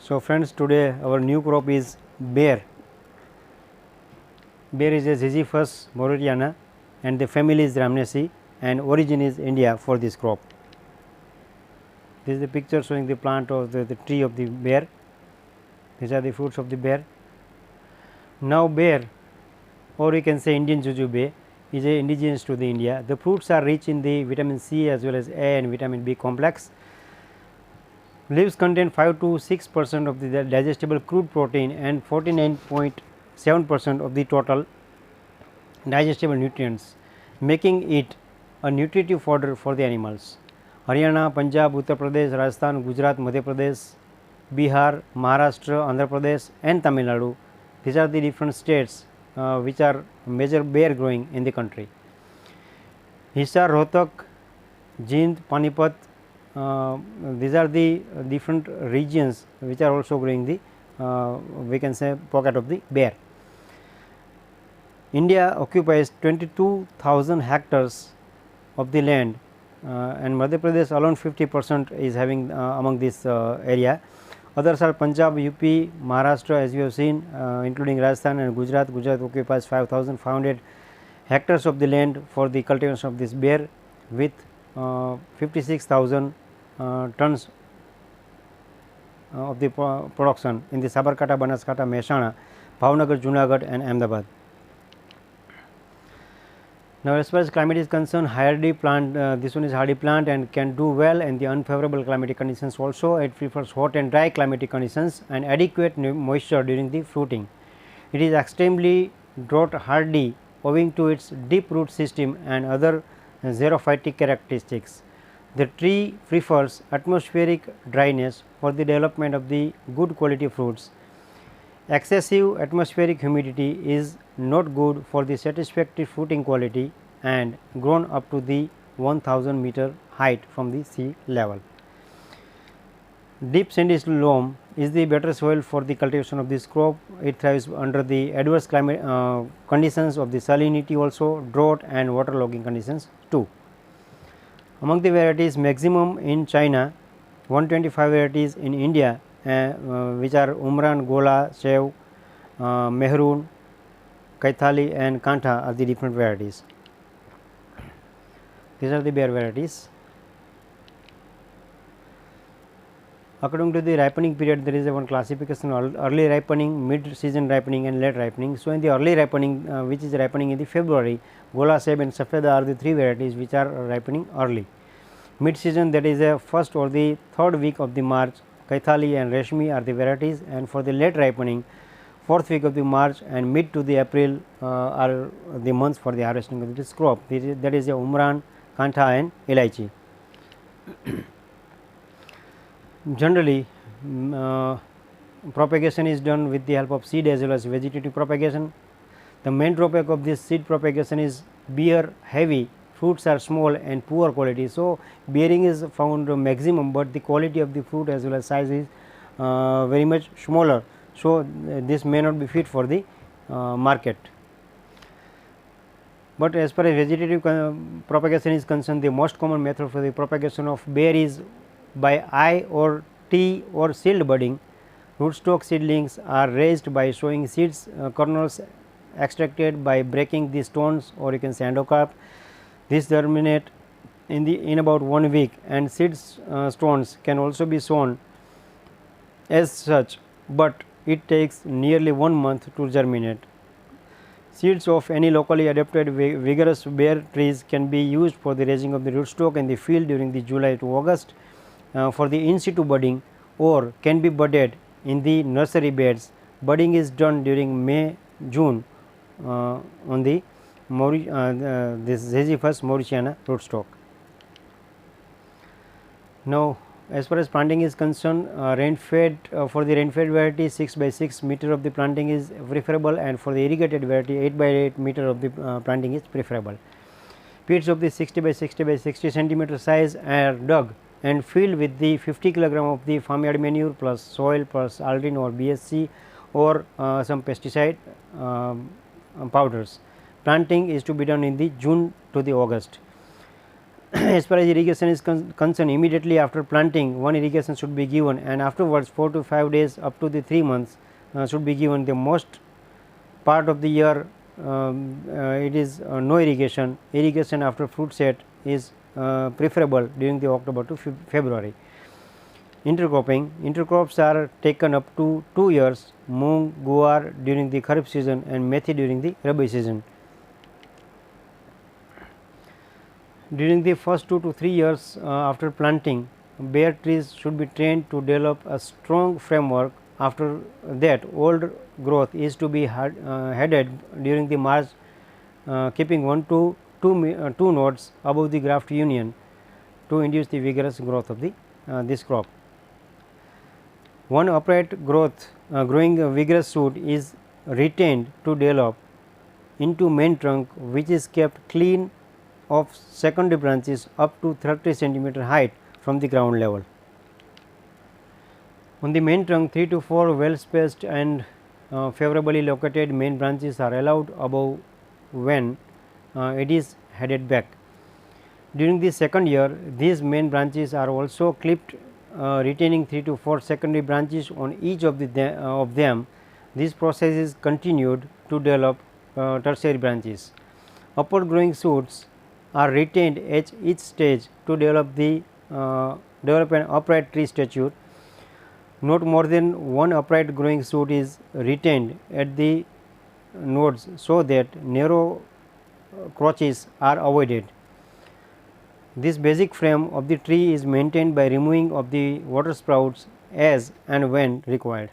So friends, today our new crop is bear. Bear is a Ziziphus mauritiana and the family is Rhamnaceae and origin is India for this crop. This is the picture showing the plant of the tree of the bear. These are the fruits of the bear. Now bear, or we can say Indian jujube, is a indigenous to the India. The fruits are rich in the vitamin C as well as A and vitamin B complex. Leaves contain 5 to 6% of the digestible crude protein and 49.7% of the total digestible nutrients, making it a nutritive fodder for the animals. Haryana, Punjab, Uttar Pradesh, Rajasthan, Gujarat, Madhya Pradesh, Bihar, Maharashtra, Andhra Pradesh and Tamil Nadu. These are the different states which are major bear growing in the country. Hisar, Rohtak, Jind, Panipat, these are the different regions which are also growing the we can say pocket of the bear. India occupies 22,000 hectares of the land and Madhya Pradesh alone 50% is having among this area. Others are Punjab, UP, Maharashtra as you have seen including Rajasthan and Gujarat. Gujarat occupies 5,500 hectares of the land for the cultivation of this bear with 56,000 tons of the production in the Sabarkantha, Banaskantha, Mehsana, Bhavnagar, Junagadh and Ahmedabad. Now, as far as climate is concerned, hardy plant, this one is hardy plant and can do well in the unfavorable climatic conditions also. It prefers hot and dry climatic conditions and adequate moisture during the fruiting. It is extremely drought hardy owing to its deep root system and other xerophytic characteristics. The tree prefers atmospheric dryness for the development of the good quality fruits. Excessive atmospheric humidity is not good for the satisfactory fruiting quality and grown up to the 1000 meter height from the sea level. Deep sandy loam is the better soil for the cultivation of this crop. It thrives under the adverse climate conditions of the salinity also, drought and waterlogging conditions too. Among the varieties, maximum in China, 125 varieties in India which are Umran, Gola, Sev, Mehroon, Kaithali and Kantha are the different varieties. These are the bear varieties. According to the ripening period, there is a one classification: early ripening, mid season ripening and late ripening. So, in the early ripening which is ripening in the February, Gola, Seb and Safeda are the three varieties which are ripening early. Mid season, that is a first or the third week of the March, Kaithali and Reshmi are the varieties, and for the late ripening, fourth week of the March and mid to the April are the months for the harvesting of this crop. That is a Umran, Kantha and Elaichi. Generally, propagation is done with the help of seed as well as vegetative propagation. The main drawback of this seed propagation is bear heavy, fruits are small and poor quality. So, bearing is found maximum, but the quality of the fruit as well as size is very much smaller. So, this may not be fit for the market. But as far as vegetative propagation is concerned, the most common method for the propagation of bear is by I or T or sealed budding. Rootstock seedlings are raised by sowing seeds kernels extracted by breaking the stones or you can say endocarp. This germinate in about 1 week and seeds stones can also be sown as such, but it takes nearly 1 month to germinate. Seeds of any locally adapted vigorous bear trees can be used for the raising of the rootstock in the field during the July to August for the in situ budding, or can be budded in the nursery beds. Budding is done during May, June on the this Ziziphus mauritiana rootstock. Now, as far as planting is concerned, rain fed for the rain fed variety 6 by 6 meter of the planting is preferable, and for the irrigated variety 8 by 8 meter of the planting is preferable. Pits of the 60 by 60 by 60 centimeter size are dug and filled with the 50 kilogram of the farmyard manure plus soil plus aldrin or BSC or some pesticide powders. Planting is to be done in the June to the August. as far as irrigation is concerned, immediately after planting one irrigation should be given, and afterwards 4 to 5 days up to the 3 months should be given. The most part of the year it is no irrigation. Irrigation after fruit set is preferable during the October to February. Intercrops are taken up to 2 years: moong, guar during the kharif season and methi during the rabi season. During the first 2 to 3 years after planting, bare trees should be trained to develop a strong framework. After that, old growth is to be headed during the March, keeping 1 to 2 nodes above the graft union to induce the vigorous growth of the this crop. One upright growing vigorous shoot is retained to develop into main trunk, which is kept clean of secondary branches up to 30 centimeter height from the ground level. On the main trunk, 3 to 4 well spaced and favorably located main branches are allowed above when it is headed back. During the second year, these main branches are also clipped, retaining 3 to 4 secondary branches on each of them. This process is continued to develop tertiary branches. Upward growing shoots are retained at each stage to develop an upright tree stature. Not more than one upright growing shoot is retained at the nodes, so that narrow crotches are avoided. This basic frame of the tree is maintained by removing of the water sprouts as and when required.